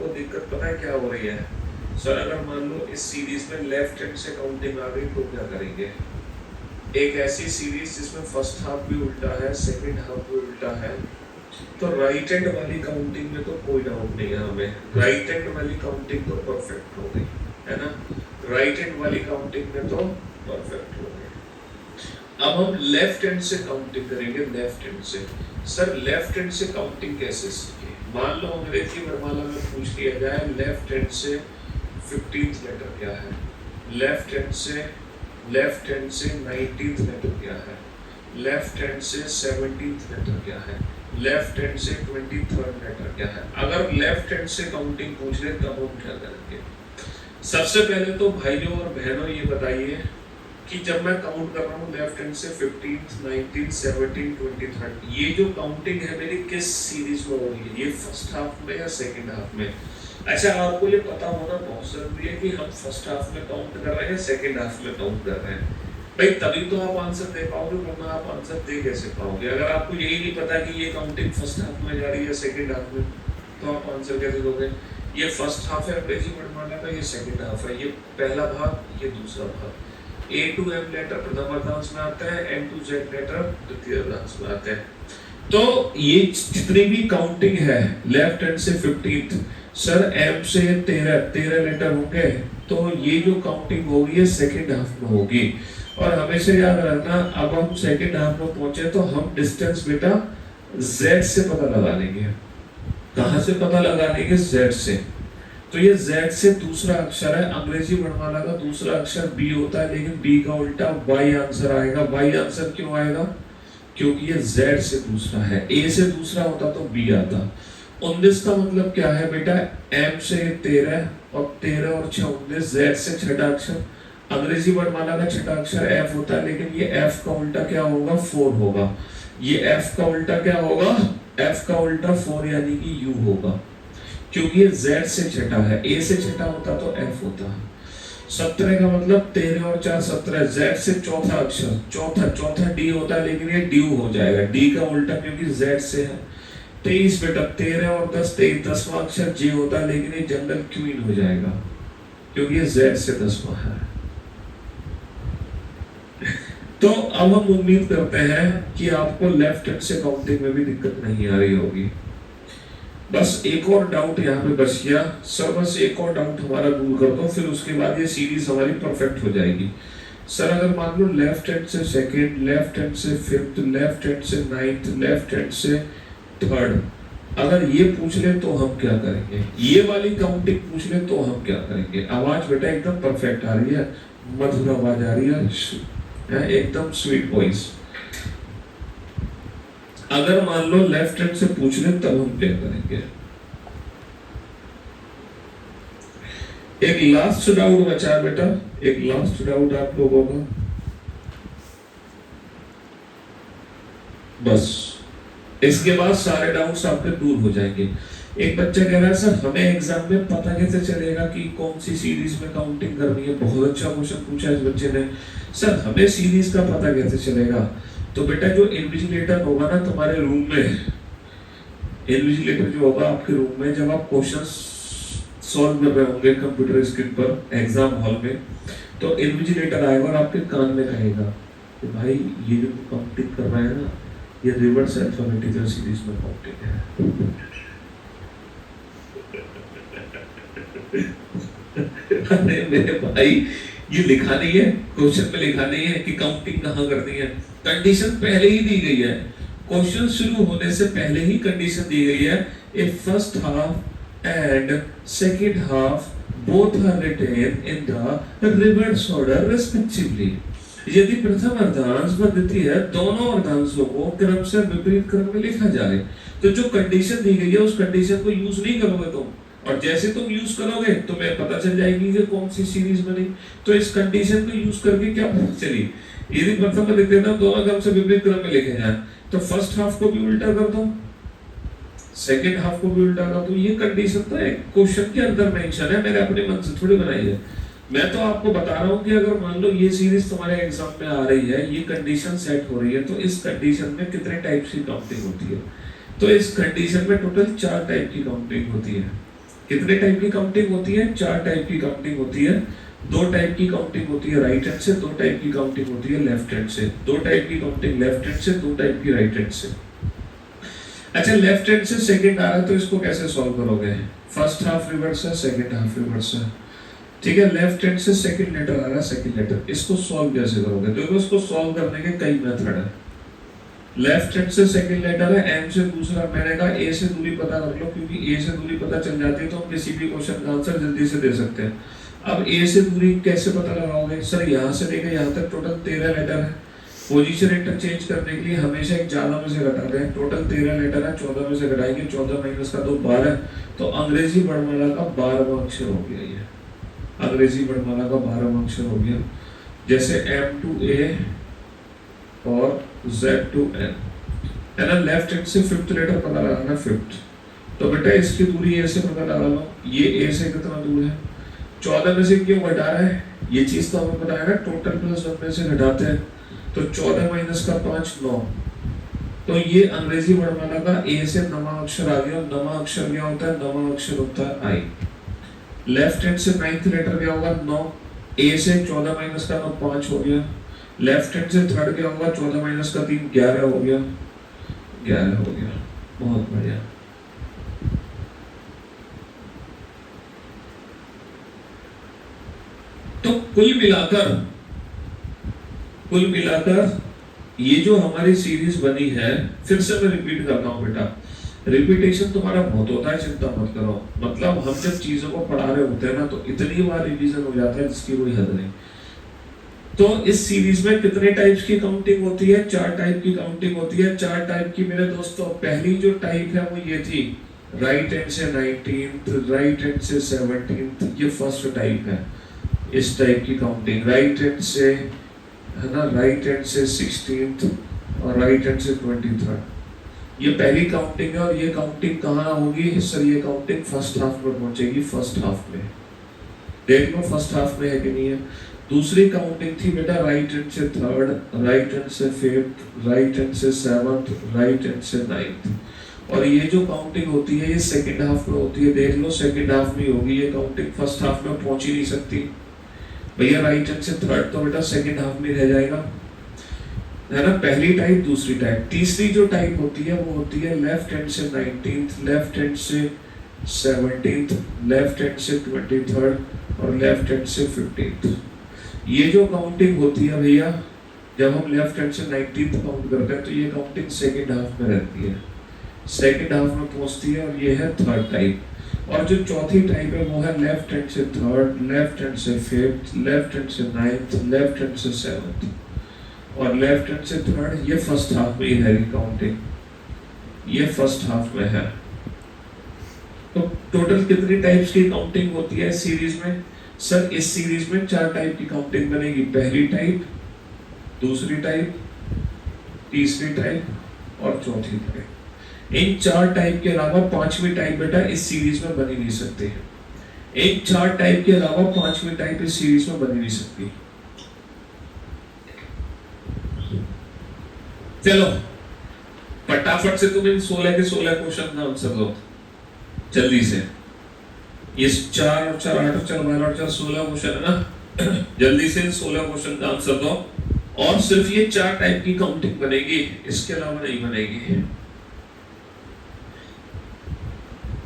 आपको दिक्कत पता है क्या हो रही है सर? अगर मान लो इस सीरीज में लेफ्ट हैंड से काउंटिंग आ गई तो क्या करेंगे? एक ऐसी सीरीज जिसमें फर्स्ट हाफ भी उल्टा है, सेकंड हाफ भी उल्टा है, तो राइट हैंड वाली काउंटिंग में तो कोई डाउट नहीं है हमें, राइट हैंड वाली काउंटिंग तो परफेक्ट हो गई है ना, राइट हैंड वाली काउंटिंग में तो परफेक्ट हो गई। अब हम लेफ्ट हैंड से काउंटिंग करेंगे, लेफ्ट हैंड से। सर लेफ्ट हैंड से काउंटिंग कैसे सीखे? मान लो अंग्रेजी वर्णमाला में पूछ लिया जाए लेफ्ट हैंड से 15th लेटर क्या है, लेफ्ट हैंड से 19th लेटर क्या है, लेफ्ट हैंड से 17th लेटर क्या है, लेफ्ट हैंड से 23rd लेटर क्या है। अगर लेफ्ट हैंड से काउंटिंग पूछ ले तब हम क्या करेंगे? सबसे पहले तो भाइयों और बहनों ये बताइए कि जब मैं काउंट कर रहा हूँ लेफ्ट हैंड से 15th, 19th, 17th, 23rd, ये जो काउंटिंग है मेरी किस सीरीज में हो रही है? ये फर्स्ट हाफ में या सेकंड हाफ में? अच्छा, आपको ये पता होना बहुत जरूरी है कि हम फर्स्ट हाफ में काउंट कर रहे हैं, सेकंड हाफ में काउंट कर रहे हैं। भाई तभी तो आप आंसर दे पाओगे, वरना आप आंसर दे कैसे पाओगे? अगर आपको यही नहीं पता कि ये काउंटिंग फर्स्ट हाफ में जा रही है सेकंड हाफ में, तो आप आंसर कैसे दोगे? ये फर्स्ट हाफ है अंग्रेजी वर्णमाला का, ये सेकंड हाफ है, ये पहला भाग, ये दूसरा भाग। A to M लेटर प्रथम अर्धांश में आता है, N to Z लेटर द्वितीय अर्धांश में आते हैं। तो ये जितनी भी काउंटिंग है लेफ्ट हैंड से 15th, सर M से 13 लेटर होंगे, तो ये जो काउंटिंग होगी ये सेकंड हाफ में होगी। और हमेशा याद रखना, अब हम सेकंड हाफ में पहुंचे तो हम डिस्टेंस बेटा Z से पता लगा लेंगे। कहां से पता लगा लेंगे? Z से। तो ये Z से दूसरा अक्षर है, अंग्रेजी वर्णमाला का दूसरा अक्षर B होता है, लेकिन B का उल्टा Y आंसर आएगा। Y आंसर क्यों आएगा? क्योंकि ये Z से दूसरा है, A से दूसरा होता तो B आता। 19 का मतलब क्या है बेटा? M से 13 और 13 और 6 19, Z से छठा अक्षर, अंग्रेजी वर्णमाला का छठा अक्षर F होता है, लेकिन ये F का उल्टा क्या होगा? 4 होगा। ये F का उल्टा क्या होगा? F का उल्टा 4 यानी कि U होगा, क्योंकि ये Z से छठा है, A से छठा होता तो F होता। 17 का मतलब 13 और 4 17, Z से चौथा अक्षर, चौथा D होता है, लेकिन ये ड्यू हो जाएगा, D का उल्टा क्योंकि Z से है। 23 बेटा 13 और 10 23, 10वां अक्षर J होता है, लेकिन ये जनरल क्वीन हो जाएगा क्योंकि ये Z से 10वां है। तो अब हम उम्मीद करते हैं कि आपको लेफ्ट हैंड से काउंटिंग में भी दिक्कत नहीं आ रही होगी। बस एक और डाउट यहाँ पे बच गया सर, बस एक और डाउट हमारा दूर कर दो, फिर उसके बाद ये सीरीज हमारी परफेक्ट हो जाएगी। सर अगर मान लो लेफ्ट हैंड से सेकंड, लेफ्ट हैंड से फिफ्थ, लेफ्ट हैंड से नाइन्थ, लेफ्ट हैंड से थर्ड, अगर ये पूछ ले तो हम क्या करेंगे? ये वाली काउंटिंग पूछ ले तो हम क्या करेंगे? आवाज बेटा एकदम परफेक्ट आ रही है, मधुर आवाज आ रही है, एकदम स्वीट वॉइस। अगर मान लो लेफ्ट हैंड से पूछ ले तब हम क्या करेंगे? एक लास्ट डाउट बचा बेटा, एक लास्ट डाउट आप लोगों का, बस इसके बाद सारे डाउट्स आपके दूर हो जाएंगे। एक बच्चा कह रहा है सर हमें एग्जाम में पता कैसे चलेगा कि कौन सी सीरीज में काउंटिंग करनी है? बहुत अच्छा क्वेश्चन पूछा इस बच्चे ने। सर हमें सीरीज का पता कैसे चलेगा? तो बेटा जो इन्विजिलेटर होगा ना तुम्हारे रूम में, इन्विजिलेटर जो होगा आपके रूम में, जब आप क्वेश्चन सॉल्व कर रहे होंगे कंप्यूटर स्क्रीन पर एग्जाम हॉल में, तो इन्विजिलेटर आएगा और आपके कान में कहेगा कि भाई ये जो काउंटिंग कर रहा है ना, ये रिवर्स अल्फाबेटिकल सीरीज में काउंटिंग है। अरे मेरे भाई ये लिखा नहीं है क्वेश्चन में, लिखा नहीं है कि काउंटिंग कहाँ करनी है, कंडीशन पहले ही दी गई है। क्वेश्चन शुरू होने से पहले ही कंडीशन दी गई है, if first half and second half both are written in the reverse order respectively. यदि प्रथम अर्धांश व द्वितीय दोनों अर्धांशों को क्रम से विपरीत क्रम में लिखा जाए, तो जो कंडीशन दी गई है उस कंडीशन को यूज नहीं करोगे तुम, और जैसे तुम यूज करोगे तुम्हें पता चल जाएगी कि कौन सी सीरीज बनी। तो इस कंडीशन को यूज करके क्या पता चली? यदि प्रथम में लिख देना दोनों क्रम से विपरीत क्रम में लिखे जाए, तो फर्स्ट हाफ को भी उल्टा कर दो, सेकंड हाफ को भी उल्टा कर दो। ये कंडीशन तो एक क्वेश्चन के अंदर मेंशन है, मैंने अपने मन से थोड़ी बनाई है। मैं तो आपको बता रहा हूँ कि अगर मान लो ये सीरीज तुम्हारे एग्जाम में आ रही है, ये कंडीशन सेट हो रही है, तो इस कंडीशन में कितने टाइप की काउंटिंग होती है? तो इस कंडीशन में टोटल 4 टाइप की काउंटिंग होती है। कितने टाइप की काउंटिंग होती है? 4 टाइप की काउंटिंग होती है। 2 टाइप की काउंटिंग होती है राइट हैंड से, 2 टाइप की काउंटिंग होती है लेफ्ट हैंड से। 2 टाइप की काउंटिंग लेफ्ट हैंड से, 2 टाइप की राइट हैंड से। अच्छा, लेफ्ट हैंड से सेकंड आ रहा है तो इसको कैसे सॉल्व करोगे? फर्स्ट हाफ रिवर्स है, सेकंड हाफ रिवर्स है। ठीक है, लेफ्ट हैंड से सेकंड लेटर आ रहा है, सेकंड लेटर, इसको सॉल्व कैसे करोगे? देखो, इसको सॉल्व करने के कई मेथड है। लेफ्ट हैंड से सेकंड लेटर है, एम से दूसरा, मैंने कहा ए से दूरी पता कर लो, क्योंकि ए से दूरी पता चल जाती है तो हम किसी भी क्वेश्चन का आंसर जल्दी से दे सकते हैं। अब ए से दूरी कैसे पता लगाओगे? सर यहाँ से लेकर यहाँ तक टोटल 13 लेटर है। पोजीशन इंटरचेंज करने के लिए हमेशा एक ज्यादा में से घटाते हैं। टोटल 13 लेटर है, 14 में से घटाएंगे, 14 माइनस का 2 12, तो अंग्रेजी वर्णमाला का 12वां अक्षर हो गया ये। अंग्रेजी वर्णमाला का 12वां अक्षर हो गया। जैसे M to A और Z to N है ना। लेफ्ट हैंड से फिफ्थ लेटर पता लगाना, फिफ्थ। तो बेटा इसकी दूरी ए से पता लगा लो, ये ए से कितना दूर है? 14 में से क्यों घटा रहा है? ये चीज तो हमें पता है ना, टोटल प्लस 1 में से घटाते हैं, तो 14 माइनस का 5 9। तो ये अंग्रेजी वर्णमाला का ए से नवा अक्षर आ गया। नवा अक्षर क्या होता है? नवा अक्षर होता है आई। लेफ्ट हैंड से नाइन्थ लेटर क्या होगा? 9। ए से 14 माइनस का 9 5 हो गया। लेफ्ट हैंड से थर्ड क्या होगा? 14 माइनस का 3 11 हो गया। 11 हो गया, बहुत बढ़िया। तो कुल मिलाकर ये जो हमारी सीरीज बनी है, फिर से मैं रिपीट करता हूँ बेटा, रिपीटेशन तुम्हारा बहुत होता है, चिंता मत करो। मतलब हम जब चीजों को पढ़ा रहे होते हैं ना, तो इतनी बार रिवीजन हो जाता है जिसकी कोई हद नहीं। तो इस सीरीज में कितने टाइप्स की काउंटिंग होती है? 4 टाइप की काउंटिंग होती है। 4 टाइप की मेरे दोस्तों। पहली जो टाइप है वो ये थी, राइट हैंड से 19th, राइट हैंड से 17th, ये फर्स्ट टाइप है। इस टाइप की काउंटिंग राइट हैंड से, है ना, राइट हैंड से 16th और राइट हैंड से 23rd, ये पहली काउंटिंग है। और ये काउंटिंग कहाँ होगी? सर ये काउंटिंग फर्स्ट हाफ में पहुंचेगी, फर्स्ट हाफ में। देख लो फर्स्ट हाफ में है कि नहीं है। दूसरी काउंटिंग थी बेटा, राइट हैंड से थर्ड, राइट हैंड से फिफ्थ, राइट हैंड से सेवंथ, राइट हैंड से नाइन्थ। और ये जो काउंटिंग होती है ये सेकंड हाफ में होती है। देख लो सेकंड हाफ में होगी ये काउंटिंग, फर्स्ट हाफ में पहुंच ही नहीं सकती भैया। राइट हैंड से थर्ड तो बेटा सेकंड हाफ में रह जाएगा, है ना। पहली टाइप, दूसरी टाइप। तीसरी जो टाइप होती है वो होती है लेफ्ट हैंड से 19th, लेफ्ट हैंड से 17th, लेफ्ट हैंड से 23rd और लेफ्ट हैंड से 15th। ये जो काउंटिंग होती है भैया, जब हम लेफ्ट हैंड से 19th काउंट करते हैं तो ये काउंटिंग सेकंड हाफ में रहती है, सेकंड हाफ में पहुंचती है, और ये है थर्ड टाइप। और जो चौथी टाइप है वो है लेफ्ट हैंड से थर्ड, लेफ्ट हैंड से फिफ्थ, लेफ्ट हैंड से नाइन्थ, लेफ्ट हैंड से सेवंथ और लेफ्ट हैंड से थर्ड। ये फर्स्ट हाफ में है काउंटिंग, ये फर्स्ट हाफ में है। तो टोटल कितनी टाइप्स की काउंटिंग होती है सीरीज में? सर इस सीरीज में 4 टाइप की काउंटिंग बनेगी। पहली टाइप, दूसरी टाइप, तीसरी टाइप और चौथी टाइप। इन 4 टाइप के अलावा 5वीं टाइप बेटा इस सीरीज में बनी नहीं सकती। इन 4 टाइप के अलावा 5वीं टाइप इस सीरीज में बनी नहीं सकती। चलो फटाफट से तुम इन 16 के 16 क्वेश्चन का आंसर दो जल्दी से। ये 4 और 4 8 और 4 12 और 4 16 क्वेश्चन है ना। जल्दी से इन 16 क्वेश्चन का आंसर दो। और सिर्फ ये 4 टाइप की काउंटिंग बनेगी, इसके अलावा नहीं बनेगी।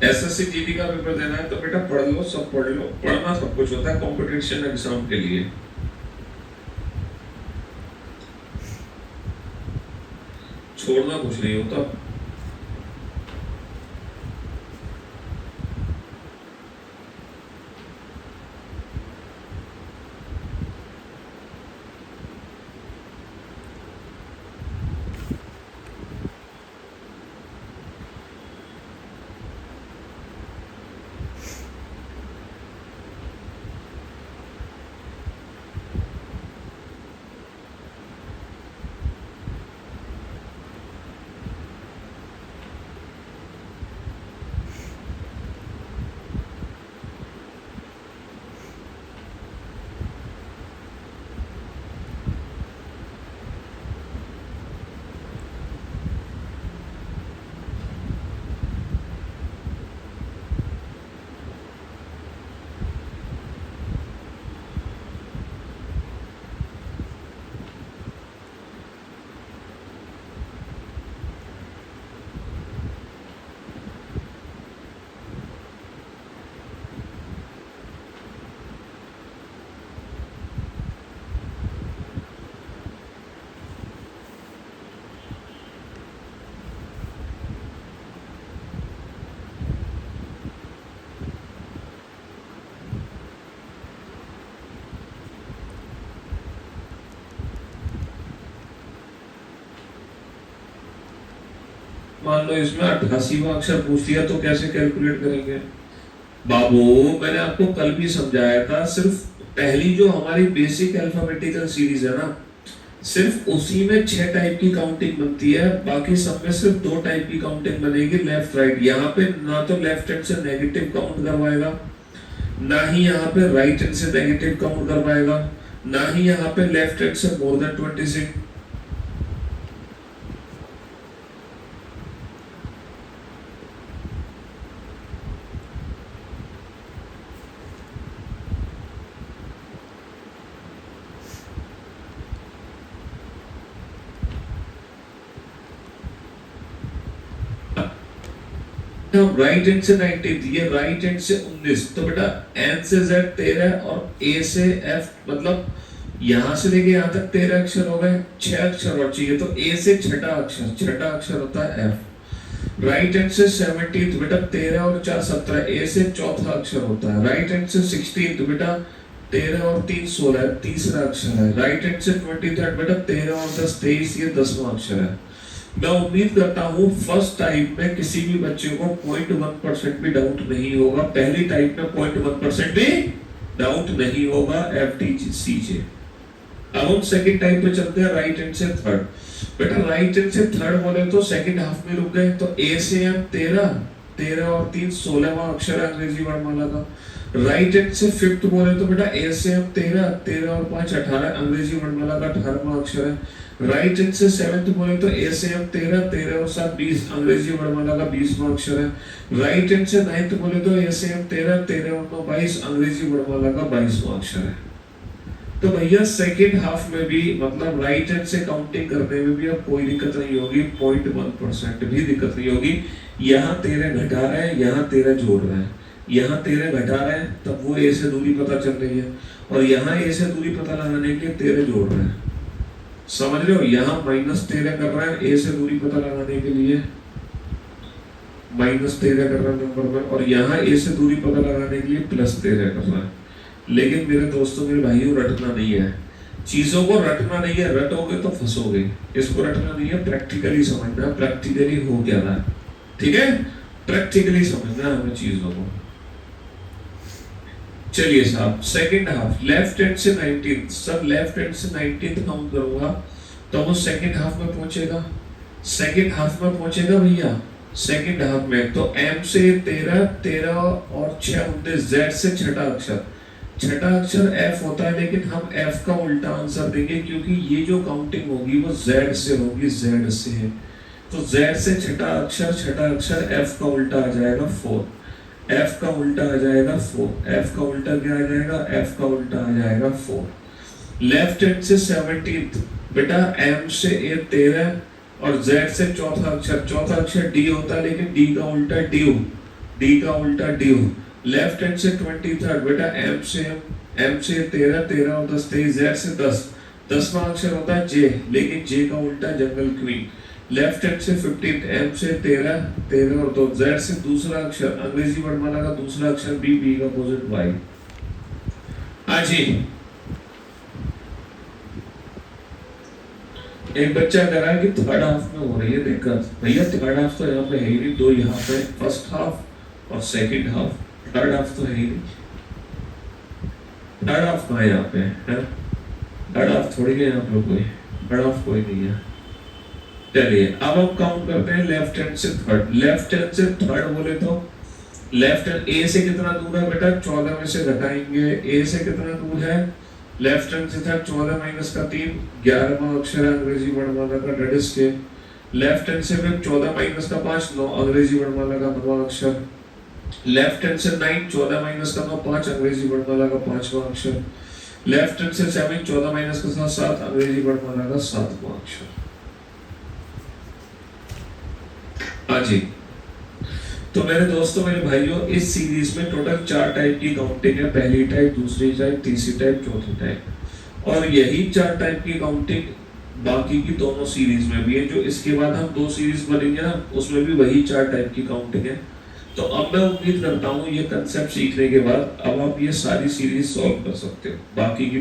एसएससी जीडी का पेपर देना है तो बेटा पढ़ लो, सब पढ़ लो। पढ़ना सब कुछ होता है कंपटीशन एग्जाम के लिए। छोड़ना कुछ नहीं होता। मान लो इसमें 88वां अक्षर पूछ दिया तो कैसे कैलकुलेट करेंगे बाबू? मैंने आपको कल भी समझाया था, सिर्फ पहली जो हमारी बेसिक अल्फाबेटिकल सीरीज है ना, सिर्फ उसी में 6 टाइप की काउंटिंग बनती है, बाकी सब में सिर्फ 2 टाइप की काउंटिंग बनेगी, लेफ्ट राइट। यहाँ पे ना तो लेफ्ट हैंड से नेगेटिव काउंट करवाएगा, ना ही यहाँ पे राइट हैंड से नेगेटिव काउंट करवाएगा, ना ही यहाँ पे लेफ्ट हैंड से मोर देन 26। राइट हैंड से 19, ये राइट हैंड से 19, तो बेटा एन से जेड 13 और ए से एफ, मतलब यहां से लेके यहां तक 13 अक्षर हो गए, 6 अक्षर और चाहिए, तो ए से छठा अक्षर होता है एफ। राइट हैंड से 17, तो बेटा 13 और 4 17, ए से चौथा अक्षर होता है। राइट हैंड से 16, तो बेटा 13 और 3 16, तीसरा अक्षर है। राइट हैंड से 23, बेटा 13 और 10 23, ये 10वां अक्षर है। मैं उम्मीद करता हूँ फर्स्ट टाइप में किसी भी बच्चे को 0.1% भी डाउट नहीं होगा, पहली टाइप में 0.1% भी डाउट नहीं होगा। FTCJ। अब हम सेकंड टाइप पे चलते हैं, राइट हैंड से थर्ड। बेटा राइट हैंड से थर्ड बोले तो सेकंड हाफ में रुक गए, तो ए से एम 13 और 3 16वां अक्षर है अंग्रेजी वर्णमाला का। राइट हैंड से फिफ्थ बोले तो बेटा ए से एम 13 और 5 18 अंग्रेजी वर्णमाला का 18वां अक्षर है। राइट हैंड से सेवेंथ बोले तो ए से एम 13 और 7 20 अंग्रेजी वर्णमाला का 20वां अक्षर है। राइट हैंड से नाइन्थ बोले तो ए से एम 13 और 9 22 अंग्रेजी वर्णमाला का 22वां अक्षर है। तो भैया सेकेंड हाफ में भी, मतलब राइट हैंड से काउंटिंग करने में भी अब कोई दिक्कत नहीं होगी, 0.1% भी दिक्कत नहीं होगी। यहाँ 13 घटा रहे हैं, यहाँ 13 जोड़ रहे हैं, यहाँ 13 घटा रहे हैं, तब वो ए से दूरी पता चल रही है, और यहाँ ए से दूरी पता लगाने के 13 जोड़ रहे हैं। समझ रहे हो? यहाँ -13 कर रहे हैं ए से दूरी पता लगाने के लिए, -13 कर रहे हैं नंबर में, और यहाँ ए से दूरी पता लगाने के लिए +13 कर रहे हैं। लेकिन मेरे दोस्तों मेरे भाइयों, रटना नहीं है, चीजों को रटना नहीं है, रटोगे तो फंसोगे। इसको रटना नहीं है, प्रैक्टिकली समझना है, प्रैक्टिकली हो क्या रहा है, ठीक है? प्रैक्टिकली समझना है हमें चीजों को। चलिए साहब, सेकंड हाफ लेफ्ट हैंड से 19, सब लेफ्ट हैंड से 19 काउंट करूंगा तो वो सेकंड हाफ में पहुंचेगा। सेकंड हाफ में पहुंचेगा भैया, सेकंड हाफ में तो एम से 13 और 6 19, जेड से छठा अक्षर एफ होता है, लेकिन हम एफ का उल्टा आंसर देंगे क्योंकि ये जो काउंटिंग होगी वो जेड से होगी, जेड से है, तो जेड से छठा अक्षर एफ का उल्टा आ जाएगा 4, एफ का उल्टा आ जाएगा 4, एफ का उल्टा क्या आ जाएगा, एफ का उल्टा आ जाएगा 4। लेफ्ट हैंड से 17, बेटा एम से ए 13 और जेड से चौथा अक्षर डी होता है, लेकिन डी का उल्टा ड्यू। लेफ्ट हैंड से 23, बेटा एम से 13 और 10 23, जेड से 10वां अक्षर होता है जे, लेकिन जे का उल्टा जंगल क्वीन। लेफ्ट हैंड से 15, एम से 13 और 2, जेड से दूसरा अक्षर अंग्रेजी वर्णमाला का दूसरा अक्षर बी का अपोजिट वाई। आजी एक बच्चा कह रहा है कि थर्ड हाफ में हो रही है दिक्कत। भैया थर्ड हाफ तो यहाँ पे है ही नहीं, दो यहाँ पे फर्स्ट हाफ और सेकंड हाफ, थर्ड हाफ तो है ही नहीं। थर्ड हाफ कहाँ है यहाँ पे, है? थर्ड हाफ थोड़ी है यहाँ पे, थर्ड हाफ कोई नहीं है। चलिए अब हम काउंट करते हैं लेफ्ट हैंड से थर्ड। लेफ्ट हैंड से थर्ड बोले तो लेफ्ट हैंड ए से कितना दूर है बेटा, 14 में से घटाएंगे, ए से कितना दूर है, लेफ्ट हैंड से थर्ड 14 माइनस का 3, 11वां अक्षर है अंग्रेजी वर्णमाला का, डेट इज के। लेफ्ट हैंड से फिर 14 माइनस का 5 9 अंग्रेजी वर्णमाला का 9वां अक्षर। लेफ्ट हैंड से 9 14 माइनस का 9 5 अंग्रेजी वर्णमाला का 5वां अक्षर। लेफ्ट हैंड से 7 14 माइनस का 7 अंग्रेजी वर्णमाला का 7वां अक्षर। हाँ जी, तो मेरे दोस्तों मेरे भाइयों, इस सीरीज में टोटल 4 टाइप की काउंटिंग है, पहली टाइप, दूसरी टाइप, तीसरी टाइप, चौथी टाइप, और यही 4 टाइप की काउंटिंग बाकी की दोनों सीरीज में भी है। जो इसके बाद हम 2 सीरीज बनेंगे ना, उसमें भी वही 4 टाइप की काउंटिंग है। तो अब मैं उम्मीद करता हूँ ये कंसेप्ट सीखने के बाद अब आप ये सारी सीरीज सॉल्व कर सकते हो, बाकी की